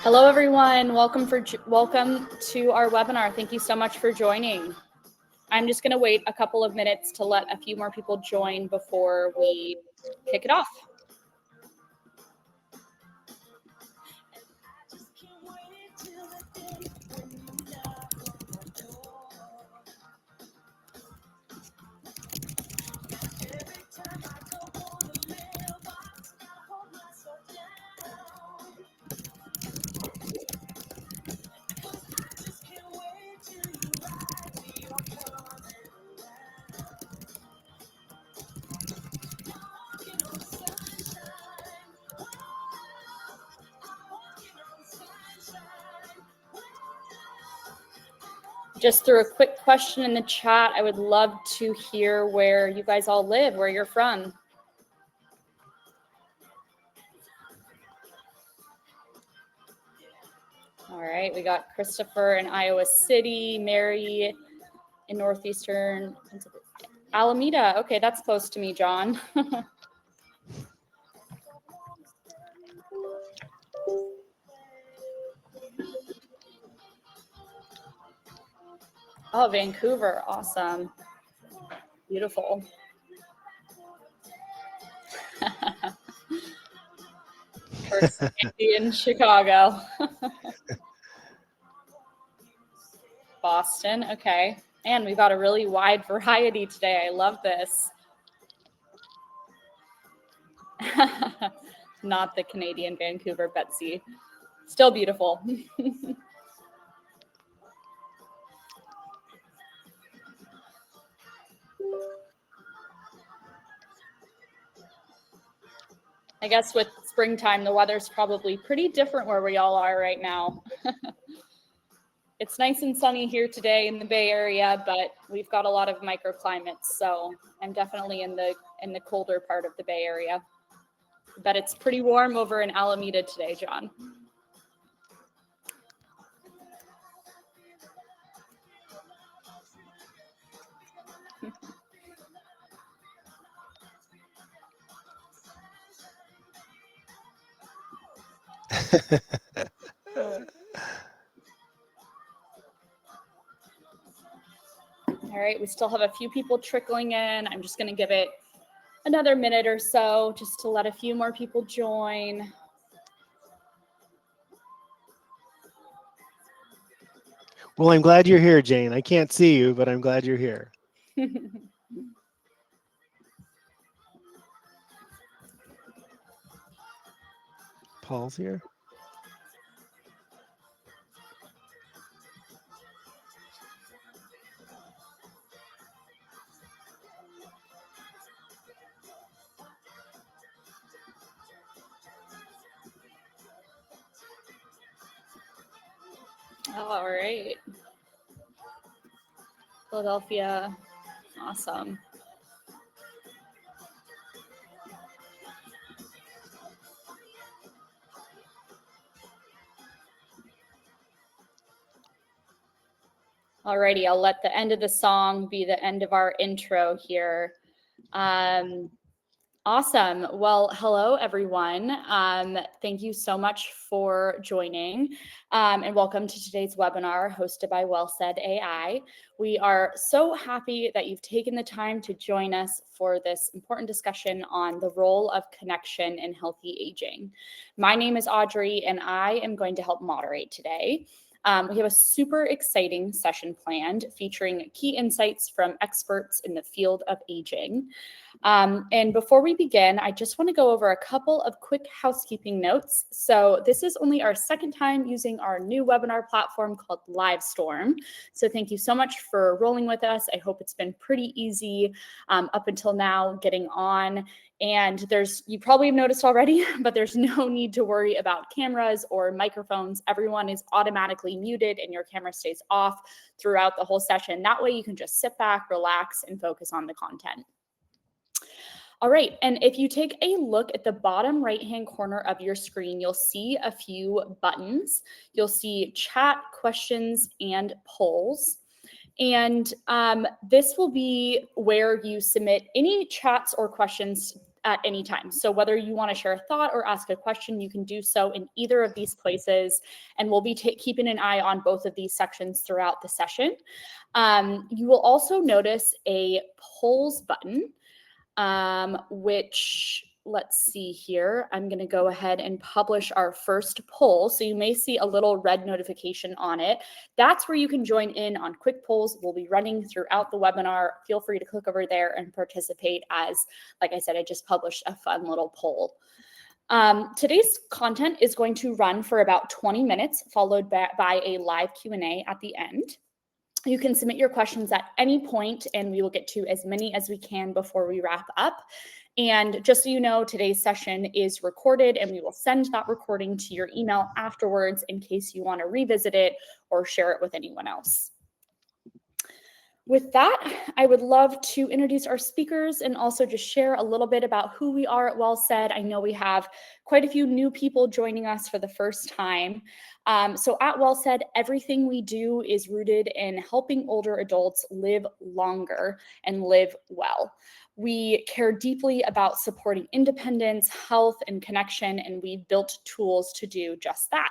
Hello, everyone. Welcome to our webinar. Thank you so much for joining. I'm just going to wait a couple of minutes to let a few more people join before we kick it off. Just threw a quick question in the chat. I would love to hear where you guys all live, where you're from. All right, we got Christopher in Iowa City, Mary in Northeastern Alameda. Okay, that's close to me, John. Oh, Vancouver. Awesome. Beautiful. First in Chicago. Boston. Okay. And we've got a really wide variety today. I love this. Not the Canadian Vancouver, Betsy. Still beautiful. I guess with springtime, the weather's probably pretty different where we all are right now. It's nice and sunny here today in the Bay Area, but we've got a lot of microclimates, so I'm definitely in the colder part of the Bay Area. But it's pretty warm over in Alameda today, John. All right, we still have a few people trickling in. I'm just going to give it another minute or so just to let a few more people join. Well, I'm glad you're here, Jane. I can't see you, but I'm glad you're here. Paul's here. All right. Philadelphia. Awesome. Alrighty, I'll let the end of the song be the end of our intro here. Awesome. Well, hello, everyone. Thank you so much for joining and welcome to today's webinar hosted by WellSaid AI. We are so happy that you've taken the time to join us for this important discussion on the role of connection in healthy aging. My name is Audrey, and I am going to help moderate today. We have a super exciting session planned featuring key insights from experts in the field of aging. And before we begin, I just want to go over a couple of quick housekeeping notes. So this is only our second time using our new webinar platform called Livestorm. So thank you so much for rolling with us. I hope it's been pretty easy up until now getting on. And you probably have noticed already, but there's no need to worry about cameras or microphones. Everyone is automatically muted and your camera stays off throughout the whole session. That way you can just sit back, relax, and focus on the content. All right, and if you take a look at the bottom right-hand corner of your screen, you'll see a few buttons. You'll see chat, questions, and polls. And this will be where you submit any chats or questions at any time. So whether you want to share a thought or ask a question, you can do so in either of these places. And we'll be keeping an eye on both of these sections throughout the session. You will also notice a polls button, which, let's see here, I'm going to go ahead and publish our first poll. So you may see a little red notification on it. That's where you can join in on quick polls. We'll be running throughout the webinar. Feel free to click over there and participate, as, like I said, I just published a fun little poll. Today's content is going to run for about 20 minutes, followed by a live Q&A at the end. You can submit your questions at any point, and we will get to as many as we can before we wrap up. And just so you know, today's session is recorded, and we will send that recording to your email afterwards in case you want to revisit it or share it with anyone else. With that, I would love to introduce our speakers and also just share a little bit about who we are at WellSaid. I know we have quite a few new people joining us for the first time. So at WellSaid, everything we do is rooted in helping older adults live longer and live well. We care deeply about supporting independence, health, and connection, and we've built tools to do just that.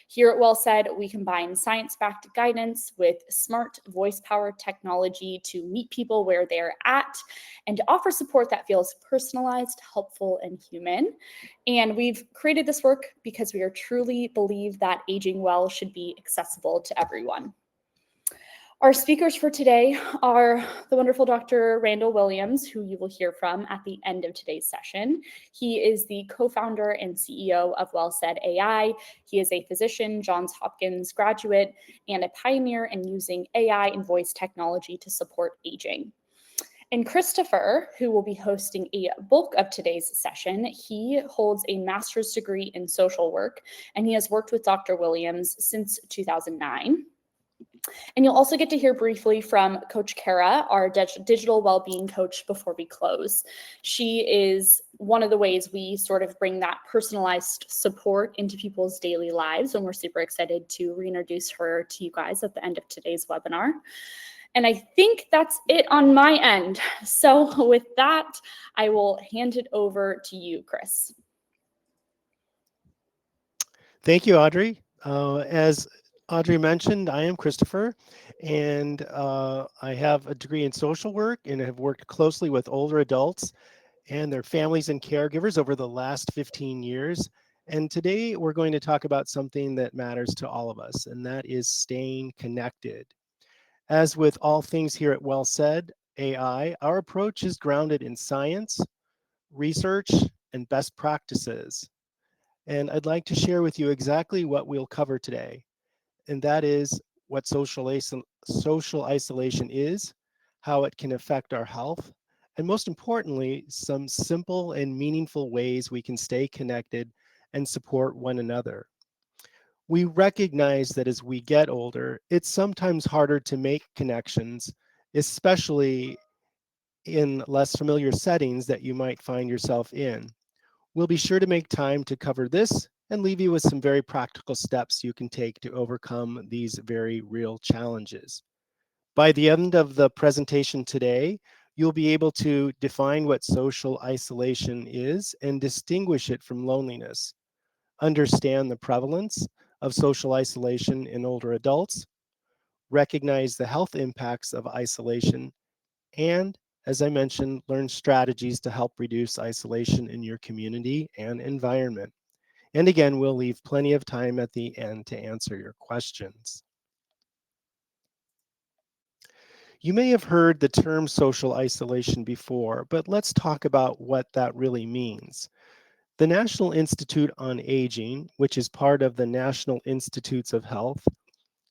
Here at WellSaid, we combine science-backed guidance with smart voice-powered technology to meet people where they're at and to offer support that feels personalized, helpful, and human. And we've created this work because we truly believe that aging well should be accessible to everyone. Our speakers for today are the wonderful Dr. Randall Williams, who you will hear from at the end of today's session. He is the co-founder and CEO of WellSaid AI. He is a physician, Johns Hopkins graduate, and a pioneer in using AI and voice technology to support aging. And Christopher, who will be hosting a bulk of today's session, he holds a master's degree in social work, and he has worked with Dr. Williams since 2009. And you'll also get to hear briefly from Coach Kara, our digital well-being coach, before we close. She is one of the ways we sort of bring that personalized support into people's daily lives, and we're super excited to reintroduce her to you guys at the end of today's webinar. And I think that's it on my end. So with that, I will hand it over to you, Chris. Thank you, Audrey. As Audrey mentioned, I am Christopher, and I have a degree in social work and have worked closely with older adults and their families and caregivers over the last 15 years. And today we're going to talk about something that matters to all of us, and that is staying connected. As with all things here at WellSaid AI, our approach is grounded in science, research, and best practices. And I'd like to share with you exactly what we'll cover today. And that is what social isolation is, how it can affect our health, and most importantly, some simple and meaningful ways we can stay connected and support one another. We recognize that as we get older, it's sometimes harder to make connections, especially in less familiar settings that you might find yourself in. We'll be sure to make time to cover this and leave you with some very practical steps you can take to overcome these very real challenges. By the end of the presentation today, you'll be able to define what social isolation is and distinguish it from loneliness, understand the prevalence of social isolation in older adults, recognize the health impacts of isolation, and, as I mentioned, learn strategies to help reduce isolation in your community and environment. And again, we'll leave plenty of time at the end to answer your questions. You may have heard the term social isolation before, but let's talk about what that really means. The National Institute on Aging, which is part of the National Institutes of Health,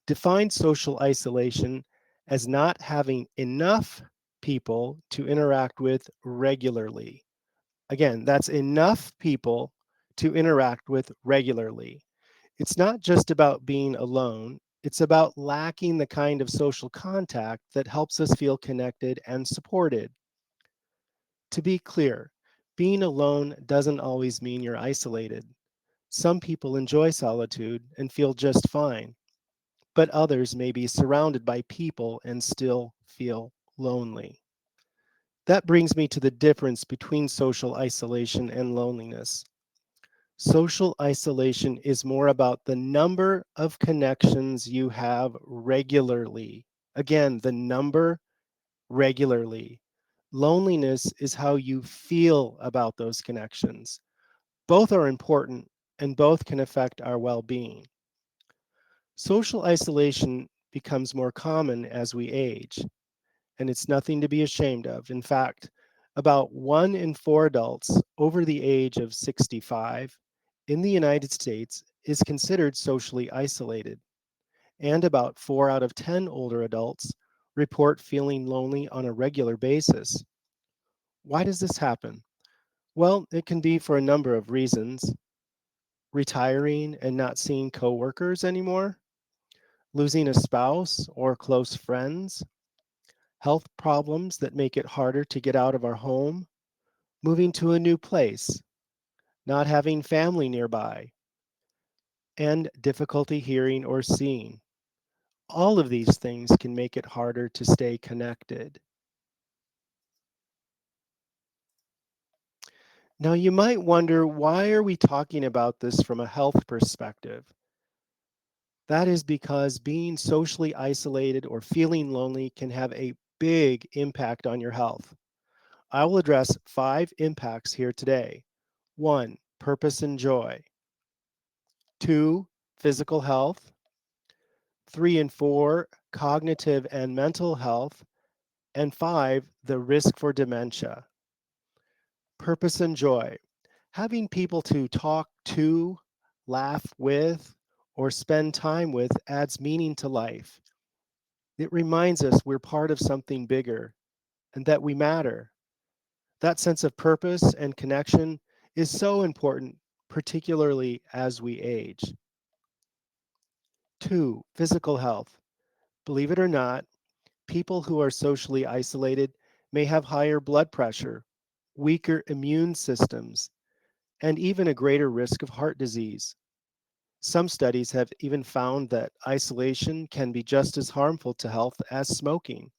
defines social isolation as not having enough people to interact with regularly. Again, that's enough people to interact with regularly. It's not just about being alone, it's about lacking the kind of social contact that helps us feel connected and supported. To be clear, being alone doesn't always mean you're isolated. Some people enjoy solitude and feel just fine, but others may be surrounded by people and still feel lonely. That brings me to the difference between social isolation and loneliness. Social isolation is more about the number of connections you have regularly. Again, the number regularly. Loneliness is how you feel about those connections. Both are important and both can affect our well being. Social isolation becomes more common as we age, and it's nothing to be ashamed of. In fact, about 1 in 4 adults over the age of 65 in the United States is considered socially isolated, and about 4 out of 10 older adults report feeling lonely on a regular basis. Why does this happen? Well, it can be for a number of reasons: retiring and not seeing coworkers anymore, losing a spouse or close friends, health problems that make it harder to get out of our home, moving to a new place, not having family nearby, and difficulty hearing or seeing. All of these things can make it harder to stay connected. Now, you might wonder, why are we talking about this from a health perspective? That is because being socially isolated or feeling lonely can have a big impact on your health. I will address 5 impacts here today. 1, purpose and joy. 2, physical health. 3 and 4, cognitive and mental health. And 5, the risk for dementia. Purpose and joy. Having people to talk to, laugh with, or spend time with adds meaning to life. It reminds us we're part of something bigger and that we matter. That sense of purpose and connection is so important, particularly as we age. 2, physical health. Believe it or not, people who are socially isolated may have higher blood pressure, weaker immune systems, and even a greater risk of heart disease. Some studies have even found that isolation can be just as harmful to health as smoking.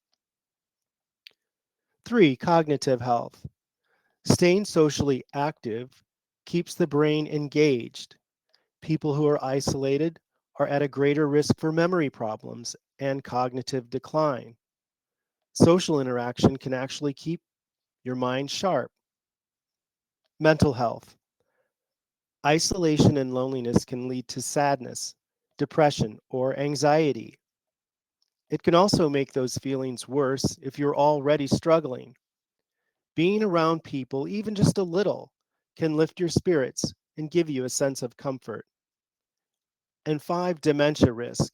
3, cognitive health. Staying socially active keeps the brain engaged. People who are isolated are at a greater risk for memory problems and cognitive decline. Social interaction can actually keep your mind sharp. Mental health. Isolation and loneliness can lead to sadness, depression, or anxiety. It can also make those feelings worse if you're already struggling. Being around people, even just a little, can lift your spirits and give you a sense of comfort. And 5, dementia risk.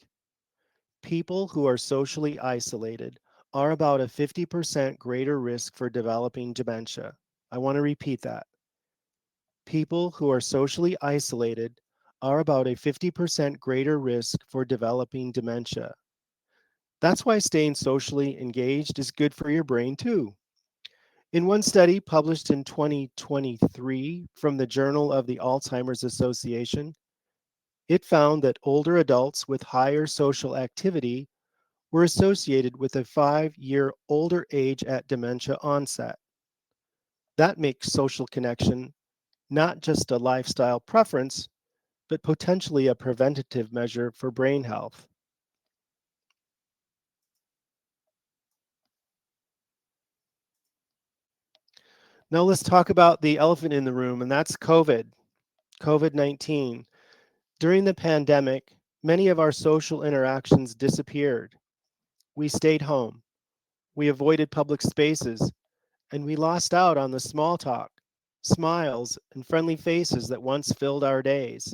People who are socially isolated are about a 50% greater risk for developing dementia. I want to repeat that. People who are socially isolated are about a 50% greater risk for developing dementia. That's why staying socially engaged is good for your brain too. In one study published in 2023 from the Journal of the Alzheimer's Association, it found that older adults with higher social activity were associated with a 5-year older age at dementia onset. That makes social connection not just a lifestyle preference, but potentially a preventative measure for brain health. Now let's talk about the elephant in the room, and that's COVID 19. During the pandemic, many of our social interactions disappeared. We stayed home, we avoided public spaces, and we lost out on the small talk, smiles, and friendly faces that once filled our days.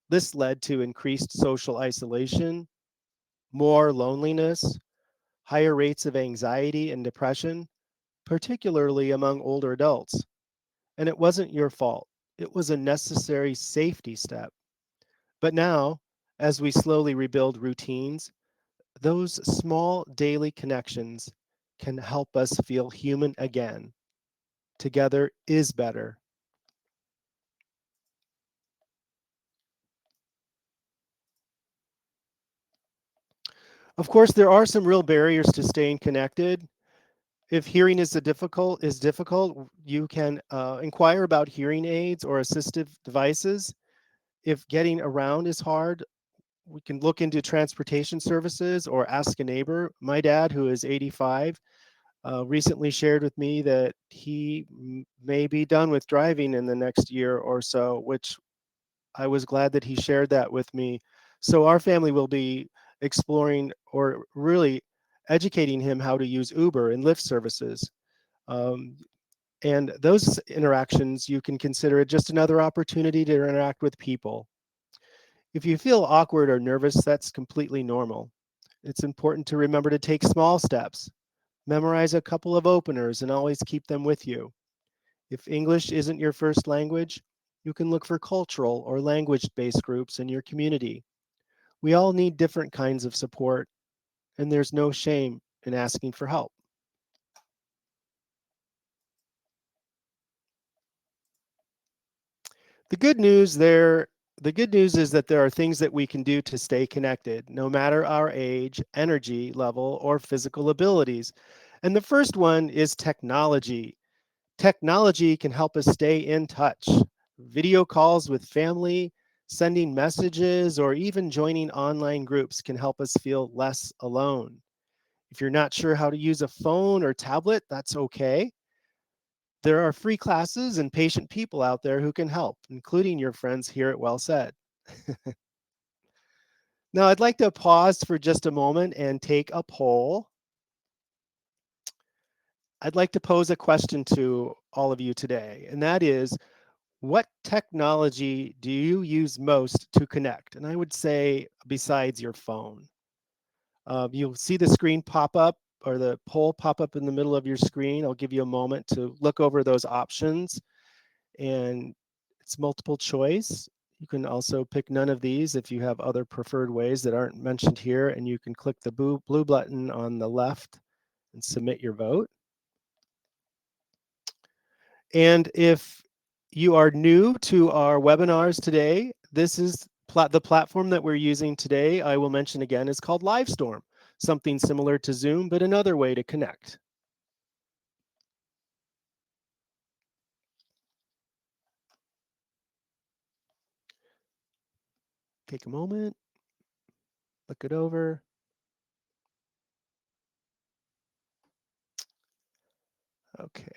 This led to increased social isolation, more loneliness, higher rates of anxiety and depression, particularly among older adults. And it wasn't your fault. It was a necessary safety step. But now, as we slowly rebuild routines, those small daily connections can help us feel human again. Together is better. Of course, there are some real barriers to staying connected. If hearing is difficult, you can inquire about hearing aids or assistive devices. If getting around is hard, we can look into transportation services or ask a neighbor. My dad, who is 85, recently shared with me that he may be done with driving in the next year or so, which I was glad that he shared that with me. So our family will be exploring or really educating him how to use Uber and Lyft services. Um, and those interactions, you can consider it just another opportunity to interact with people. If you feel awkward or nervous, that's completely normal. It's important to remember to take small steps. Memorize a couple of openers and always keep them with you. If English isn't your first language, you can look for cultural or language based groups in your community. We all need different kinds of support, and there's no shame in asking for help. The good news there the good news is that there are things that we can do to stay connected, no matter our age, energy level, or physical abilities. And the first one is technology. Technology can help us stay in touch. Video calls with family, sending messages, or even joining online groups can help us feel less alone. If you're not sure how to use a phone or tablet, that's okay. There are free classes and patient people out there who can help, including your friends here at Well Said. Now, I'd like to pause for just a moment and take a poll. I'd like to pose a question to all of you today, and that is, what technology do you use most to connect? And I would say besides your phone. You'll see the screen pop up or the poll pop up in the middle of your screen. I'll give you a moment to look over those options, and it's multiple choice. You can also pick none of these if you have other preferred ways that aren't mentioned here, and you can click the blue button on the left and submit your vote. And if you are new to our webinars today, this is the platform that we're using today. I will mention again is called Livestorm, something similar to Zoom, but another way to connect. Take a moment, look it over. Okay.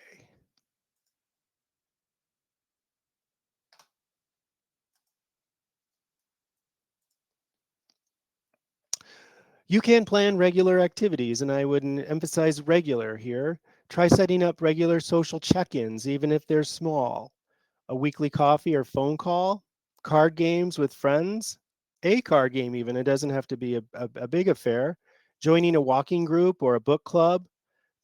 You can plan regular activities, and I would emphasize regular here. Try setting up regular social check-ins, even if they're small. A weekly coffee or phone call, card games with friends, a card game even, it doesn't have to be a big affair, joining a walking group or a book club.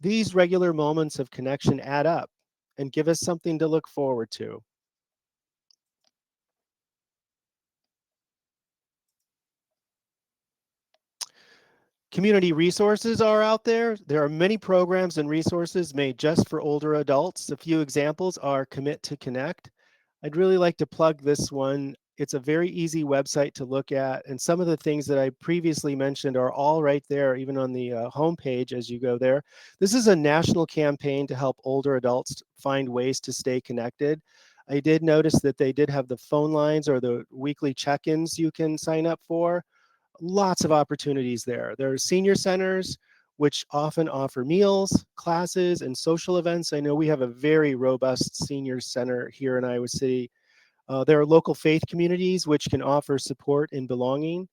These regular moments of connection add up and give us something to look forward to. Community resources are out there. There are many programs and resources made just for older adults. A few examples are Commit to Connect. I'd really like to plug this one. It's a very easy website to look at, and some of the things that I previously mentioned are all right there, even on the homepage as you go there. This is a national campaign to help older adults find ways to stay connected. I did notice that they did have the phone lines or the weekly check-ins you can sign up for. Lots of opportunities there. There are senior centers, which often offer meals, classes, and social events. I know we have a very robust senior center here in Iowa City. There are local faith communities, which can offer support and belonging,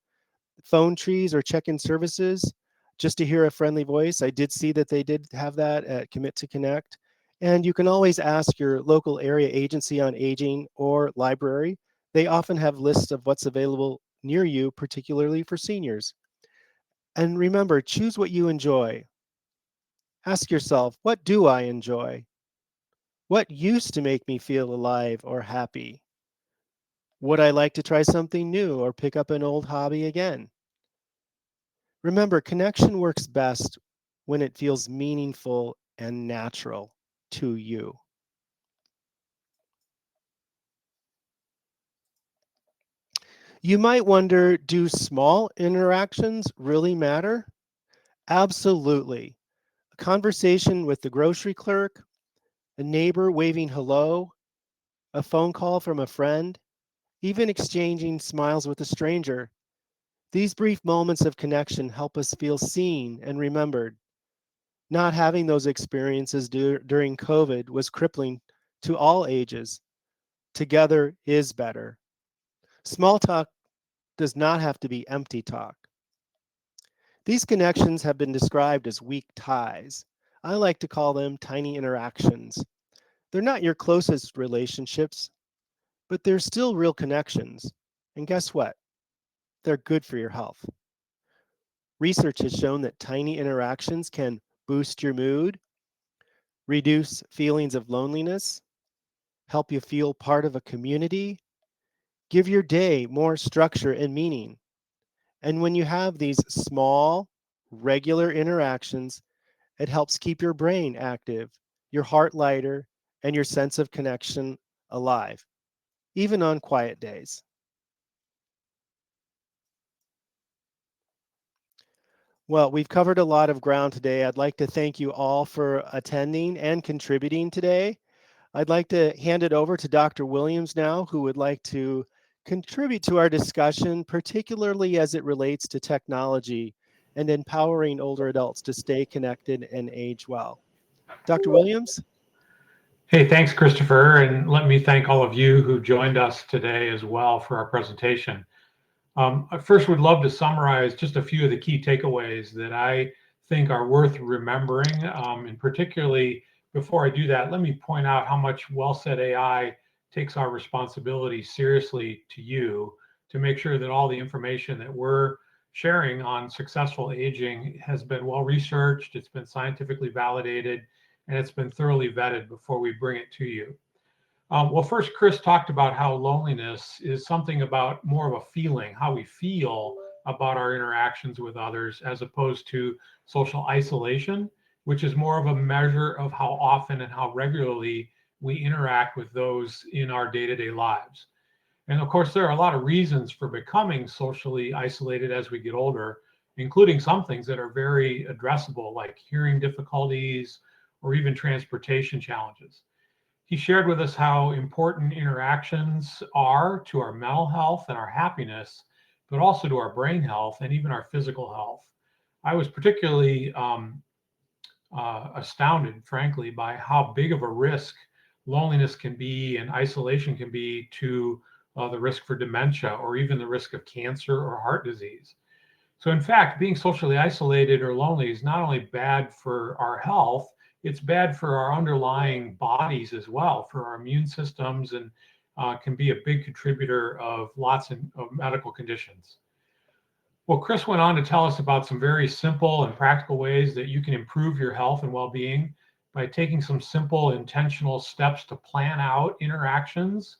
phone trees or check-in services, just to hear a friendly voice. I did see that they did have that at Commit to Connect. And you can always ask your local area agency on aging or library. They often have lists of what's available near you, particularly for seniors. And remember, choose what you enjoy. Ask yourself, what do I enjoy? What used to make me feel alive or happy? Would I like to try something new or pick up an old hobby again? Remember, connection works best when it feels meaningful and natural to you. You might wonder, do small interactions really matter? Absolutely. A conversation with the grocery clerk, a neighbor waving hello, a phone call from a friend, even exchanging smiles with a stranger. These brief moments of connection help us feel seen and remembered. Not having those experiences during COVID was crippling to all ages. Together is better. Small talk does not have to be empty talk. These connections have been described as weak ties. I like to call them tiny interactions. They're not your closest relationships, but they're still real connections. And guess what? They're good for your health. Research has shown that tiny interactions can boost your mood, reduce feelings of loneliness, help you feel part of a community, give your day more structure and meaning. And when you have these small, regular interactions, it helps keep your brain active, your heart lighter, and your sense of connection alive, even on quiet days. Well, we've covered a lot of ground today. I'd like to thank you all for attending and contributing today. I'd like to hand it over to Dr. Williams now, who would like to contribute to our discussion, particularly as it relates to technology and empowering older adults to stay connected and age well. Dr. Williams? Hey, thanks, Christopher. And let me thank all of you who joined us today as well for our presentation. I first would love to summarize just a few of the key takeaways that I think are worth remembering. And particularly, before I do that, let me point out how much WellSaid AI takes our responsibility seriously to you to make sure that all the information that we're sharing on successful aging has been well researched, it's been scientifically validated, and it's been thoroughly vetted before we bring it to you. Well, first, Chris talked about how loneliness is something about more of a feeling, how we feel about our interactions with others, as opposed to social isolation, which is more of a measure of how often and how regularly we interact with those in our day-to-day lives. And of course, there are a lot of reasons for becoming socially isolated as we get older, including some things that are very addressable, like hearing difficulties or even transportation challenges. He shared with us how important interactions are to our mental health and our happiness, but also to our brain health and even our physical health. I was particularly astounded, frankly, by how big of a risk loneliness can be and isolation can be to the risk for dementia or even the risk of cancer or heart disease. So, in fact, being socially isolated or lonely is not only bad for our health, it's bad for our underlying bodies as well, for our immune systems, and can be a big contributor of lots of medical conditions. Well, Chris went on to tell us about some very simple and practical ways that you can improve your health and well-being by taking some simple, intentional steps to plan out interactions,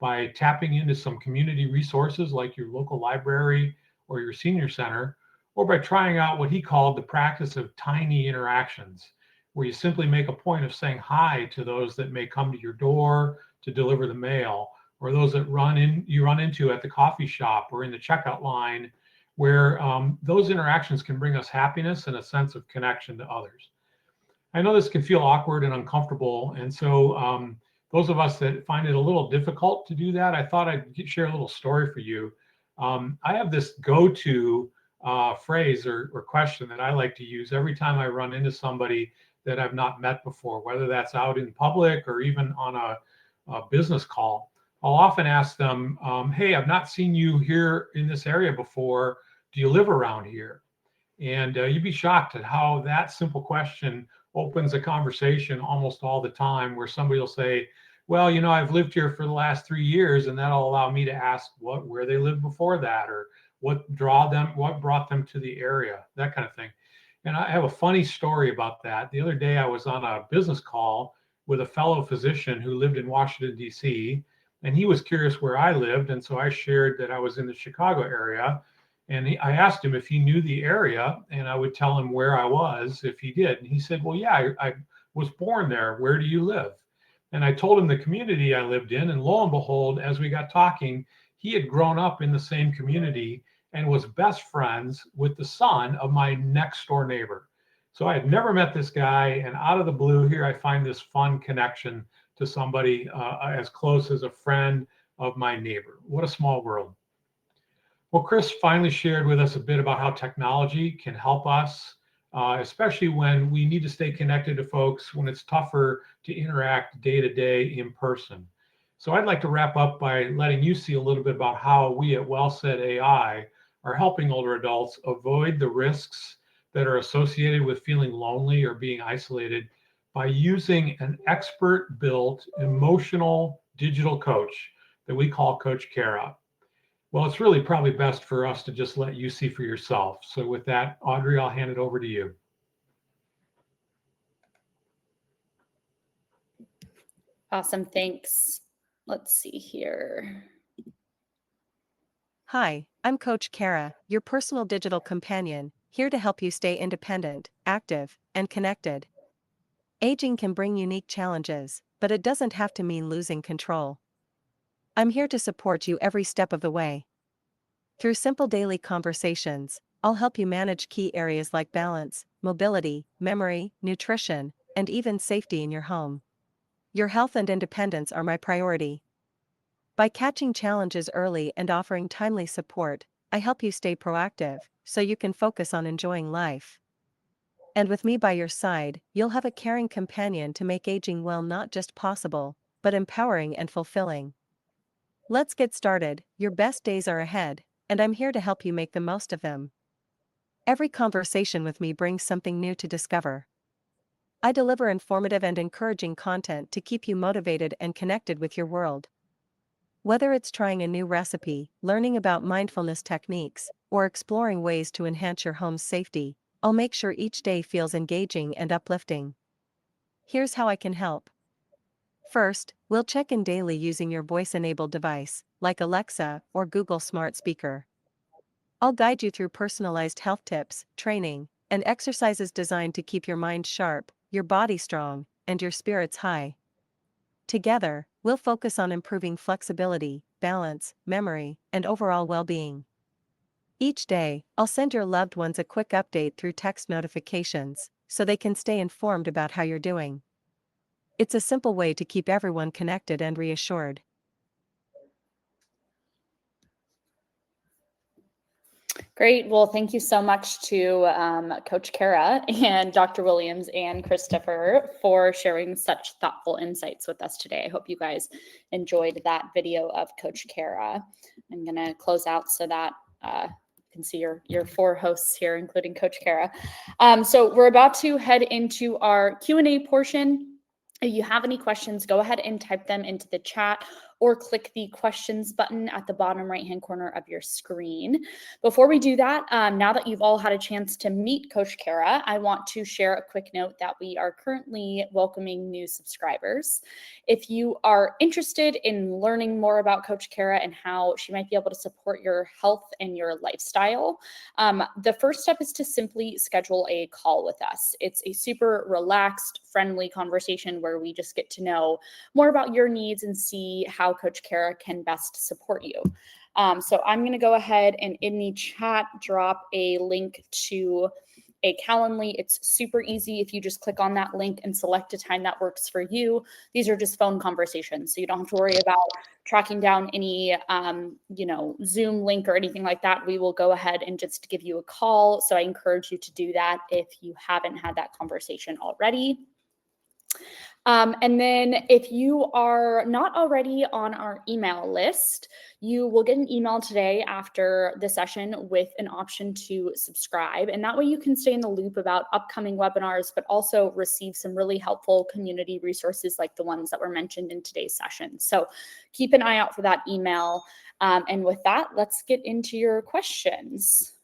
by tapping into some community resources like your local library or your senior center, or by trying out what he called the practice of tiny interactions, where you simply make a point of saying hi to those that may come to your door to deliver the mail, or those that you run into at the coffee shop or in the checkout line, where those interactions can bring us happiness and a sense of connection to others. I know this can feel awkward and uncomfortable, and so those of us that find it a little difficult to do that, I thought I'd share a little story for you. I have this go-to phrase or question that I like to use every time I run into somebody that I've not met before, whether that's out in public or even on a business call. I'll often ask them, hey, I've not seen you here in this area before. Do you live around here? And you'd be shocked at how that simple question opens a conversation almost all the time, where somebody will say, well, I've lived here for the last 3 years, and that'll allow me to ask where they lived before that, or what brought them to the area, that kind of thing. And I have a funny story about that. The other day I was on a business call with a fellow physician who lived in Washington, D.C., and he was curious where I lived. And so I shared that I was in the Chicago area. And I asked him if he knew the area, and I would tell him where I was if he did. And he said, well, yeah, I was born there. Where do you live? And I told him the community I lived in. And lo and behold, as we got talking, he had grown up in the same community and was best friends with the son of my next door neighbor. So I had never met this guy, and out of the blue here, I find this fun connection to somebody as close as a friend of my neighbor. What a small world. Well, Chris finally shared with us a bit about how technology can help us, especially when we need to stay connected to folks when it's tougher to interact day to day in person. So I'd like to wrap up by letting you see a little bit about how we at WellSaid AI are helping older adults avoid the risks that are associated with feeling lonely or being isolated by using an expert built emotional digital coach that we call Coach Kara. Well, it's really probably best for us to just let you see for yourself. So with that, Audrey, I'll hand it over to you. Awesome, thanks. Let's see here. Hi, I'm Coach Kara, your personal digital companion, here to help you stay independent, active, and connected. Aging can bring unique challenges, but it doesn't have to mean losing control. I'm here to support you every step of the way. Through simple daily conversations, I'll help you manage key areas like balance, mobility, memory, nutrition, and even safety in your home. Your health and independence are my priority. By catching challenges early and offering timely support, I help you stay proactive, so you can focus on enjoying life. And with me by your side, you'll have a caring companion to make aging well not just possible, but empowering and fulfilling. Let's get started. Your best days are ahead, and I'm here to help you make the most of them. Every conversation with me brings something new to discover. I deliver informative and encouraging content to keep you motivated and connected with your world. Whether it's trying a new recipe, learning about mindfulness techniques, or exploring ways to enhance your home's safety, I'll make sure each day feels engaging and uplifting. Here's how I can help. First, we'll check in daily using your voice-enabled device, like Alexa or Google Smart Speaker. I'll guide you through personalized health tips, training, and exercises designed to keep your mind sharp, your body strong, and your spirits high. Together, we'll focus on improving flexibility, balance, memory, and overall well-being. Each day, I'll send your loved ones a quick update through text notifications, so they can stay informed about how you're doing. It's a simple way to keep everyone connected and reassured. Great. Well, thank you so much to Coach Kara and Dr. Williams and Christopher for sharing such thoughtful insights with us today. I hope you guys enjoyed that video of Coach Kara. I'm going to close out so that you can see your four hosts here, including Coach Kara. So we're about to head into our Q&A portion. If you have any questions, go ahead and type them into the chat or click the questions button at the bottom right-hand corner of your screen. Before we do that, now that you've all had a chance to meet Coach Kara, I want to share a quick note that we are currently welcoming new subscribers. If you are interested in learning more about Coach Kara and how she might be able to support your health and your lifestyle, the first step is to simply schedule a call with us. It's a super relaxed, friendly conversation where we just get to know more about your needs and see how Coach Kara can best support you. So I'm going to go ahead and in the chat drop a link to a Calendly. It's super easy. If you just click on that link and select a time that works for you, these are just phone conversations. So you don't have to worry about tracking down any, Zoom link or anything like that. We will go ahead and just give you a call. So I encourage you to do that if you haven't had that conversation already. And then if you are not already on our email list, you will get an email today after the session with an option to subscribe. And that way you can stay in the loop about upcoming webinars, but also receive some really helpful community resources like the ones that were mentioned in today's session. So keep an eye out for that email. And with that, let's get into your questions.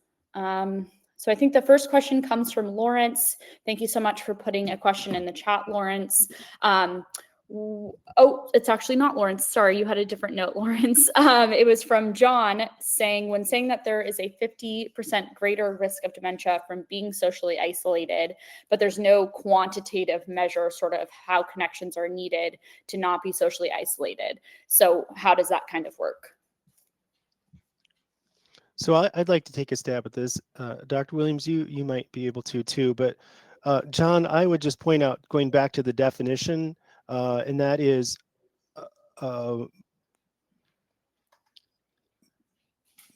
So I think the first question comes from Lawrence. Thank you so much for putting a question in the chat, Lawrence. It's actually not Lawrence. Sorry, you had a different note, Lawrence. It was from John saying that there is a 50% greater risk of dementia from being socially isolated, but there's no quantitative measure sort of how connections are needed to not be socially isolated. So how does that kind of work? So I'd like to take a stab at this. Dr. Williams, you might be able to too, but John, I would just point out, going back to the definition, and that is uh,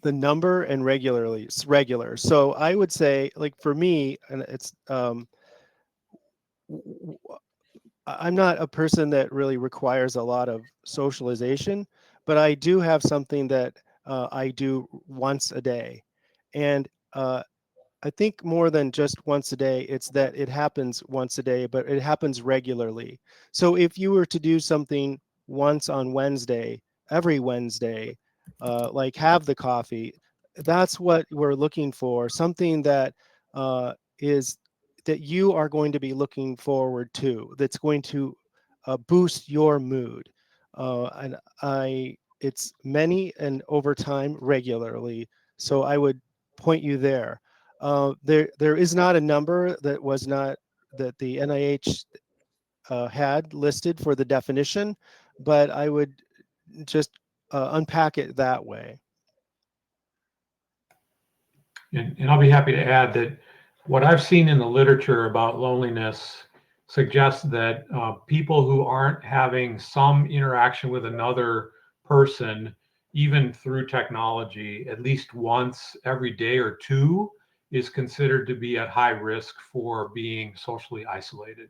the number and regular. So I would say, like for me, and it's I'm not a person that really requires a lot of socialization, but I do have something that I do once a day, and I think more than just once a day, it's that it happens once a day, but it happens regularly. So if you were to do something once on Wednesday, every Wednesday, like have the coffee, that's what we're looking for. Something that is that you are going to be looking forward to, that's going to boost your mood. And it's many and over time regularly. So I would point you there. There is not a number that was not that the NIH had listed for the definition, but I would just unpack it that way. And I'll be happy to add that what I've seen in the literature about loneliness suggests that people who aren't having some interaction with another person, even through technology, at least once every day or two, is considered to be at high risk for being socially isolated.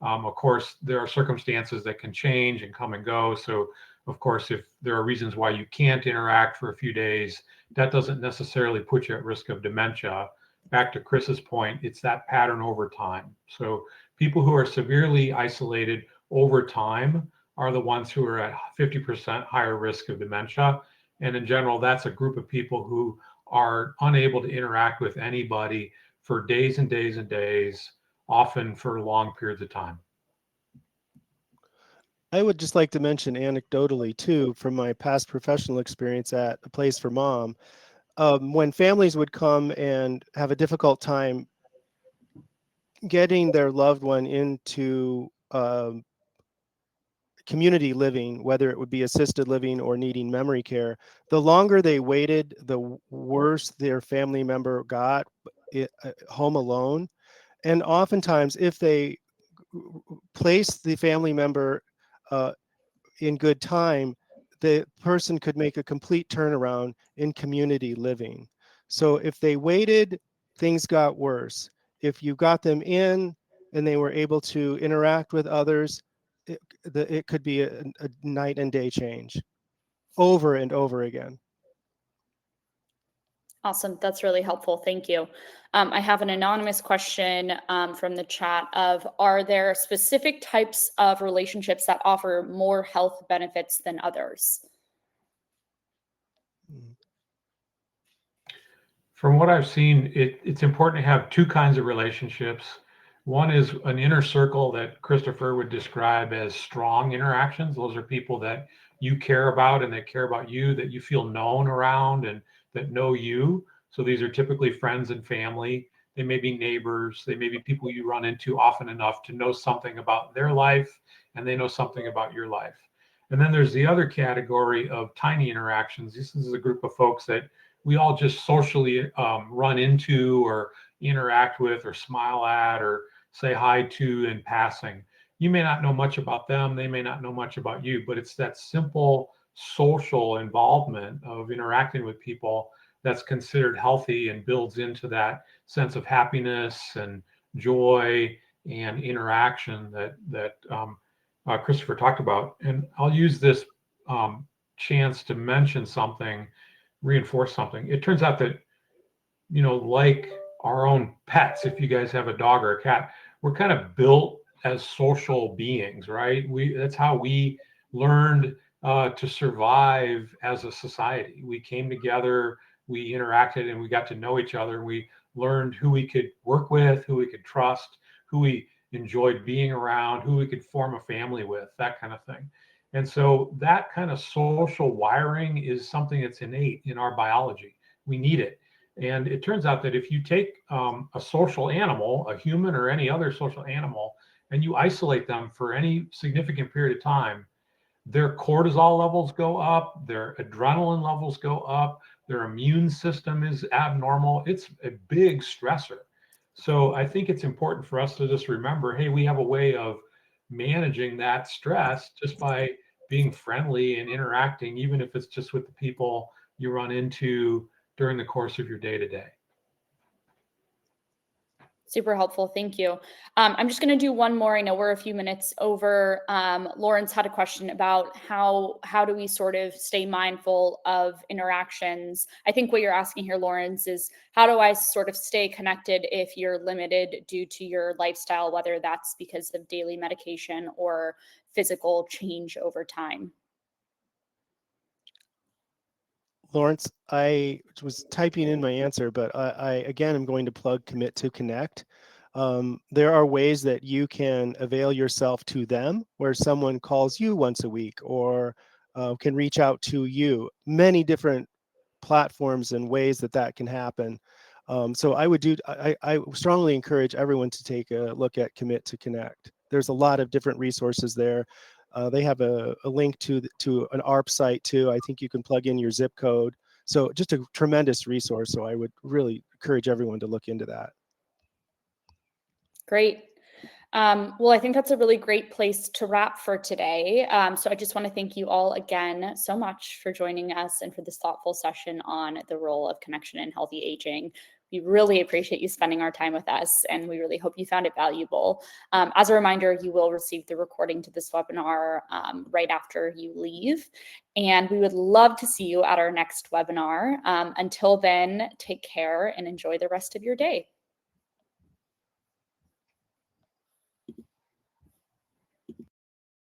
Of course, there are circumstances that can change and come and go. So, of course, if there are reasons why you can't interact for a few days, that doesn't necessarily put you at risk of dementia. Back to Chris's point, it's that pattern over time. So, people who are severely isolated over time are the ones who are at 50% higher risk of dementia. And in general, that's a group of people who are unable to interact with anybody for days and days and days, often for long periods of time. I would just like to mention anecdotally too, from my past professional experience at a place for mom, when families would come and have a difficult time getting their loved one into community living, whether it would be assisted living or needing memory care, the longer they waited, the worse their family member got home alone. And oftentimes, if they place the family member uh, in good time, the person could make a complete turnaround in community living. So if they waited, things got worse. If you got them in and they were able to interact with others, it could be a night and day change over and over again. Awesome. That's really helpful. Thank you. I have an anonymous question from the chat of, are there specific types of relationships that offer more health benefits than others? From what I've seen, it's important to have two kinds of relationships. One is an inner circle that Christopher would describe as strong interactions. Those are people that you care about and that care about you, that you feel known around and that know you. So these are typically friends and family. They may be neighbors. They may be people you run into often enough to know something about their life and they know something about your life. And then there's the other category of tiny interactions. This is a group of folks that we all just socially run into or interact with or smile at or say hi to in passing. You may not know much about them, they may not know much about you, but it's that simple social involvement of interacting with people that's considered healthy and builds into that sense of happiness and joy and interaction that Christopher talked about. And I'll use this chance to mention something, reinforce something. It turns out that, like our own pets, if you guys have a dog or a cat, we're kind of built as social beings, right? That's how we learned to survive as a society. We came together, we interacted, and we got to know each other. We learned who we could work with, who we could trust, who we enjoyed being around, who we could form a family with, that kind of thing. And so that kind of social wiring is something that's innate in our biology. We need it. And it turns out that if you take a social animal, a human or any other social animal, and you isolate them for any significant period of time, their cortisol levels go up, their adrenaline levels go up, their immune system is abnormal. It's a big stressor. So I think it's important for us to just remember, hey, we have a way of managing that stress just by being friendly and interacting, even if it's just with the people you run into during the course of your day to day. Super helpful. Thank you. I'm just going to do one more. I know we're a few minutes over. Lawrence had a question about how do we sort of stay mindful of interactions. I think what you're asking here, Lawrence, is how do I sort of stay connected if you're limited due to your lifestyle, whether that's because of daily medication or physical change over time? Lawrence, I was typing in my answer, but I again am going to plug Commit to Connect. There are ways that you can avail yourself to them, where someone calls you once a week or can reach out to you. Many different platforms and ways that that can happen. So I strongly encourage everyone to take a look at Commit to Connect. There's a lot of different resources there. They have a link to an ARP site too. I think you can plug in your zip code. So just a tremendous resource. So I would really encourage everyone to look into that. Great. Well, I think that's a really great place to wrap for today. So I just want to thank you all again so much for joining us and for this thoughtful session on the role of connection in healthy aging. We really appreciate you spending our time with us, and we really hope you found it valuable. As a reminder, you will receive the recording to this webinar right after you leave, and we would love to see you at our next webinar. Until then, take care and enjoy the rest of your day.